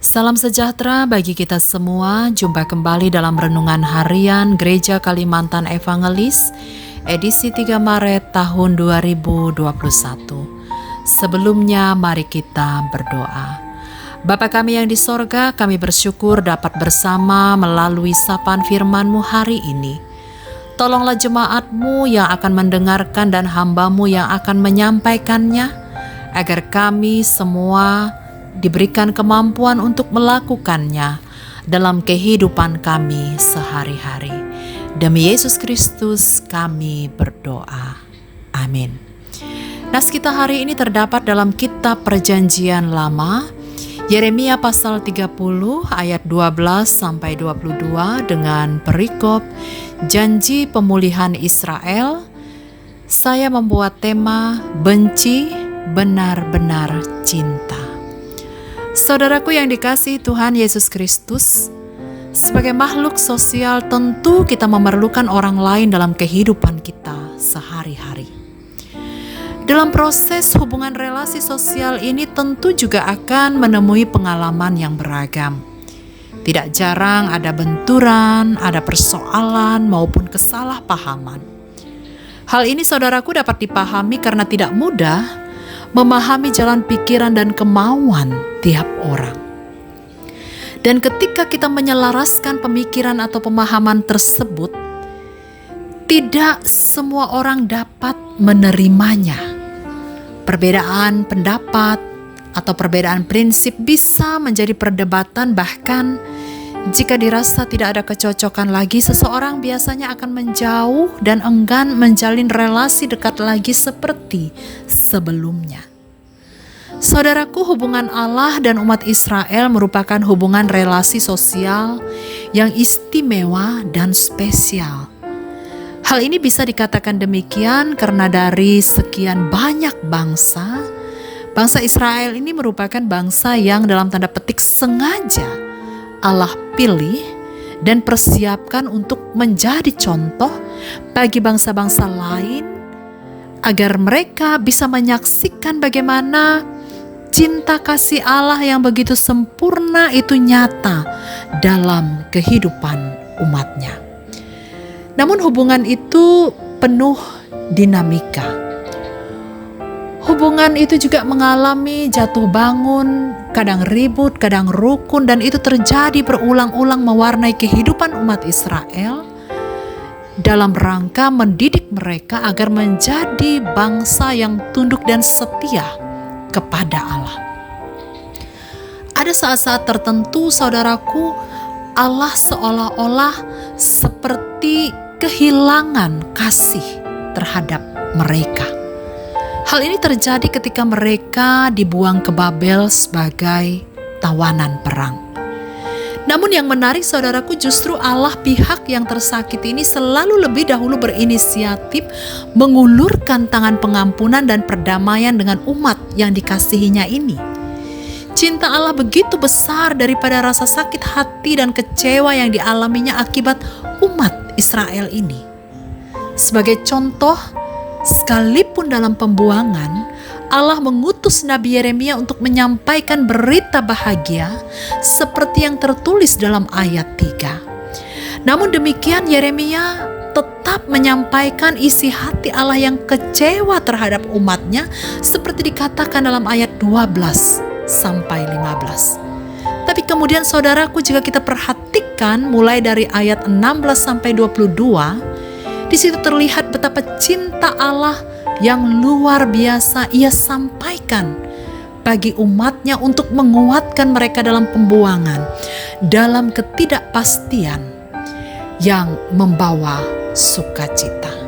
Salam sejahtera bagi kita semua. Jumpa kembali dalam Renungan Harian Gereja Kalimantan Evangelis, edisi 3 Maret tahun 2021. Sebelumnya mari kita berdoa. Bapa kami yang di sorga, kami bersyukur dapat bersama melalui sapaan firman-Mu hari ini. Tolonglah jemaat-Mu yang akan mendengarkan dan hamba-Mu yang akan menyampaikannya, agar kami semua diberikan kemampuan untuk melakukannya dalam kehidupan kami sehari-hari. Demi Yesus Kristus kami berdoa. Amin. Nas kita hari ini terdapat dalam kitab Perjanjian Lama, Yeremia pasal 30 ayat 12-22 dengan perikop janji pemulihan Israel. Saya membuat tema benci benar-benar cinta. Saudaraku yang dikasihi Tuhan Yesus Kristus, sebagai makhluk sosial tentu kita memerlukan orang lain dalam kehidupan kita sehari-hari. Dalam proses hubungan relasi sosial ini tentu juga akan menemui pengalaman yang beragam. Tidak jarang ada benturan, ada persoalan maupun kesalahpahaman. Hal ini saudaraku dapat dipahami karena tidak mudah memahami jalan pikiran dan kemauan tiap orang. Dan ketika kita menyelaraskan pemikiran atau pemahaman tersebut, tidak semua orang dapat menerimanya. Perbedaan pendapat atau perbedaan prinsip bisa menjadi perdebatan, bahkan jika dirasa tidak ada kecocokan lagi, seseorang biasanya akan menjauh dan enggan menjalin relasi dekat lagi seperti sebelumnya. Saudaraku, hubungan Allah dan umat Israel merupakan hubungan relasi sosial yang istimewa dan spesial. Hal ini bisa dikatakan demikian karena dari sekian banyak bangsa, bangsa Israel ini merupakan bangsa yang dalam tanda petik sengaja Allah pilih dan persiapkan untuk menjadi contoh bagi bangsa-bangsa lain, agar mereka bisa menyaksikan bagaimana cinta kasih Allah yang begitu sempurna itu nyata dalam kehidupan umatnya. Namun hubungan itu penuh dinamika. Hubungan itu juga mengalami jatuh bangun, kadang ribut, kadang rukun, dan itu terjadi berulang-ulang mewarnai kehidupan umat Israel dalam rangka mendidik mereka agar menjadi bangsa yang tunduk dan setia kepada Allah. Ada saat-saat tertentu, saudaraku, Allah seolah-olah seperti kehilangan kasih terhadap mereka. Hal ini terjadi ketika mereka dibuang ke Babel sebagai tawanan perang. Namun yang menarik, saudaraku, justru Allah pihak yang tersakiti ini selalu lebih dahulu berinisiatif mengulurkan tangan pengampunan dan perdamaian dengan umat yang dikasihinya ini. Cinta Allah begitu besar daripada rasa sakit hati dan kecewa yang dialaminya akibat umat Israel ini. Sebagai contoh, sekalipun dalam pembuangan, Allah mengutus Nabi Yeremia untuk menyampaikan berita bahagia seperti yang tertulis dalam ayat 3. Namun demikian, Yeremia tetap menyampaikan isi hati Allah yang kecewa terhadap umatnya seperti dikatakan dalam ayat 12-15. Tapi kemudian saudaraku, jika kita perhatikan mulai dari ayat 16-22, di situ terlihat betapa cinta Allah yang luar biasa Ia sampaikan bagi umatnya untuk menguatkan mereka dalam pembuangan, dalam ketidakpastian yang membawa sukacita.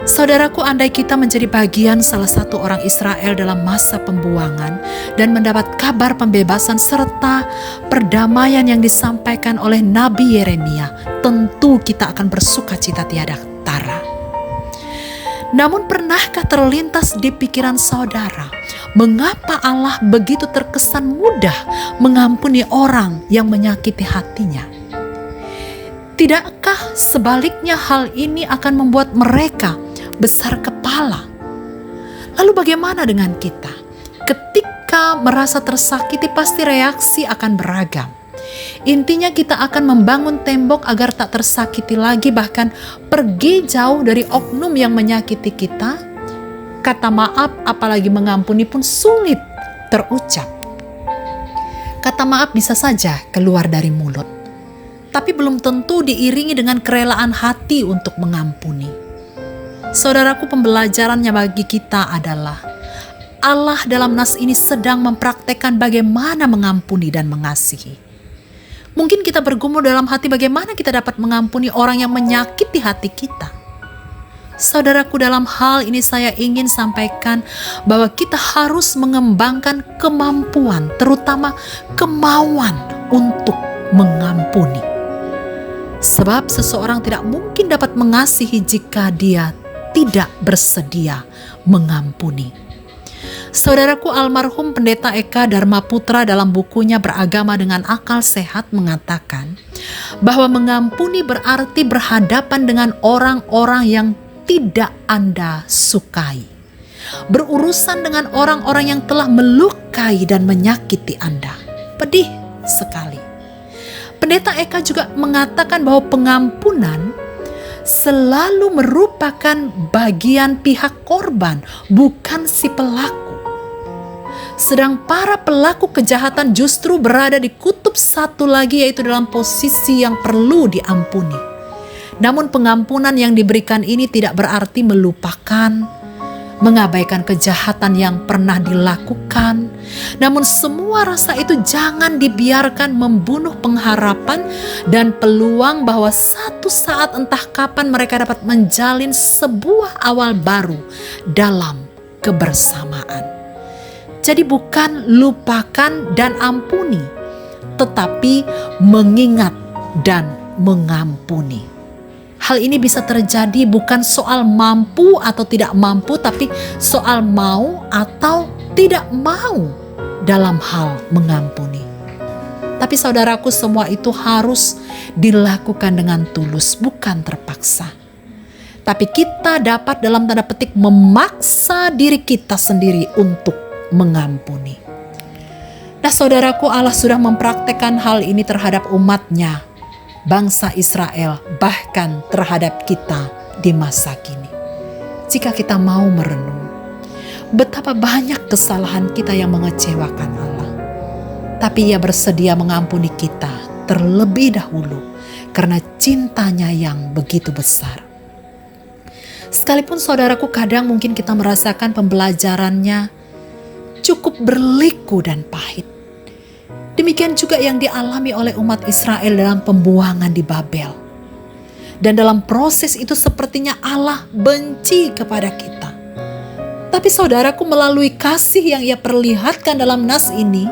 Saudaraku, andai kita menjadi bagian salah satu orang Israel dalam masa pembuangan dan mendapat kabar pembebasan serta perdamaian yang disampaikan oleh Nabi Yeremia, tentu kita akan bersukacita tiada tara. Namun pernahkah terlintas di pikiran saudara, mengapa Allah begitu terkesan mudah mengampuni orang yang menyakiti hatinya? Tidakkah sebaliknya hal ini akan membuat mereka besar kepala? Lalu bagaimana dengan kita? Ketika ketika merasa tersakiti pasti reaksi akan beragam. Intinya kita akan membangun tembok agar tak tersakiti lagi, bahkan pergi jauh dari oknum yang menyakiti kita. Kata maaf apalagi mengampuni pun sulit terucap. Kata maaf bisa saja keluar dari mulut, tapi belum tentu diiringi dengan kerelaan hati untuk mengampuni. Saudaraku, pembelajarannya bagi kita adalah Allah dalam nas ini sedang mempraktekkan bagaimana mengampuni dan mengasihi. Mungkin kita bergumul dalam hati bagaimana kita dapat mengampuni orang yang menyakiti hati kita. Saudaraku, dalam hal ini saya ingin sampaikan bahwa kita harus mengembangkan kemampuan, terutama kemauan untuk mengampuni. Sebab seseorang tidak mungkin dapat mengasihi jika dia tidak bersedia mengampuni. Saudaraku, almarhum Pendeta Eka Dharma Putra dalam bukunya Beragama dengan Akal Sehat mengatakan bahwa mengampuni berarti berhadapan dengan orang-orang yang tidak Anda sukai, berurusan dengan orang-orang yang telah melukai dan menyakiti Anda. Pedih sekali. Pendeta Eka juga mengatakan bahwa pengampunan selalu merupakan bagian pihak korban, bukan si pelaku. Sedang para pelaku kejahatan justru berada di kutub satu lagi, yaitu dalam posisi yang perlu diampuni. Namun pengampunan yang diberikan ini tidak berarti melupakan, mengabaikan kejahatan yang pernah dilakukan. Namun semua rasa itu jangan dibiarkan membunuh pengharapan dan peluang bahwa satu saat entah kapan mereka dapat menjalin sebuah awal baru dalam kebersamaan. Jadi bukan lupakan dan ampuni, tetapi mengingat dan mengampuni. Hal ini bisa terjadi bukan soal mampu atau tidak mampu, tapi soal mau atau tidak mau dalam hal mengampuni. Tapi saudaraku, semua itu harus dilakukan dengan tulus, bukan terpaksa. Tapi kita dapat dalam tanda petik memaksa diri kita sendiri untuk mengampuni. Nah saudaraku, Allah sudah mempraktekkan hal ini terhadap umatnya, bangsa Israel, bahkan terhadap kita di masa kini. Jika kita mau merenung, betapa banyak kesalahan kita yang mengecewakan Allah. Tapi Ia bersedia mengampuni kita terlebih dahulu karena cintanya yang begitu besar. Sekalipun saudaraku kadang mungkin kita merasakan pembelajarannya cukup berliku dan pahit. Demikian juga yang dialami oleh umat Israel dalam pembuangan di Babel. Dan dalam proses itu sepertinya Allah benci kepada kita. Tapi saudaraku, melalui kasih yang Ia perlihatkan dalam nas ini,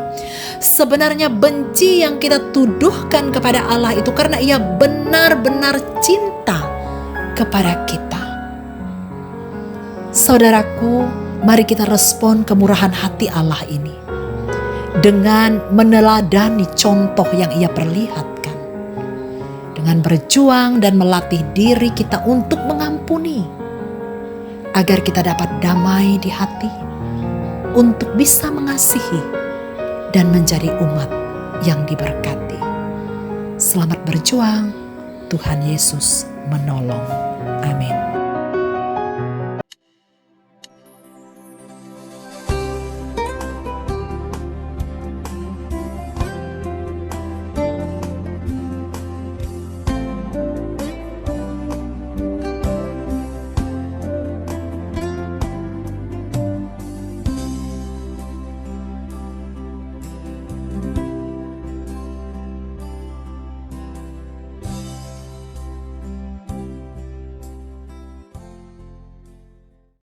sebenarnya benci yang kita tuduhkan kepada Allah itu karena Ia benar-benar cinta kepada kita. Saudaraku, mari kita respon kemurahan hati Allah ini dengan meneladani contoh yang Ia perlihatkan, dengan berjuang dan melatih diri kita untuk mengampuni, agar kita dapat damai di hati, untuk bisa mengasihi dan menjadi umat yang diberkati. Selamat berjuang, Tuhan Yesus menolong. Amin.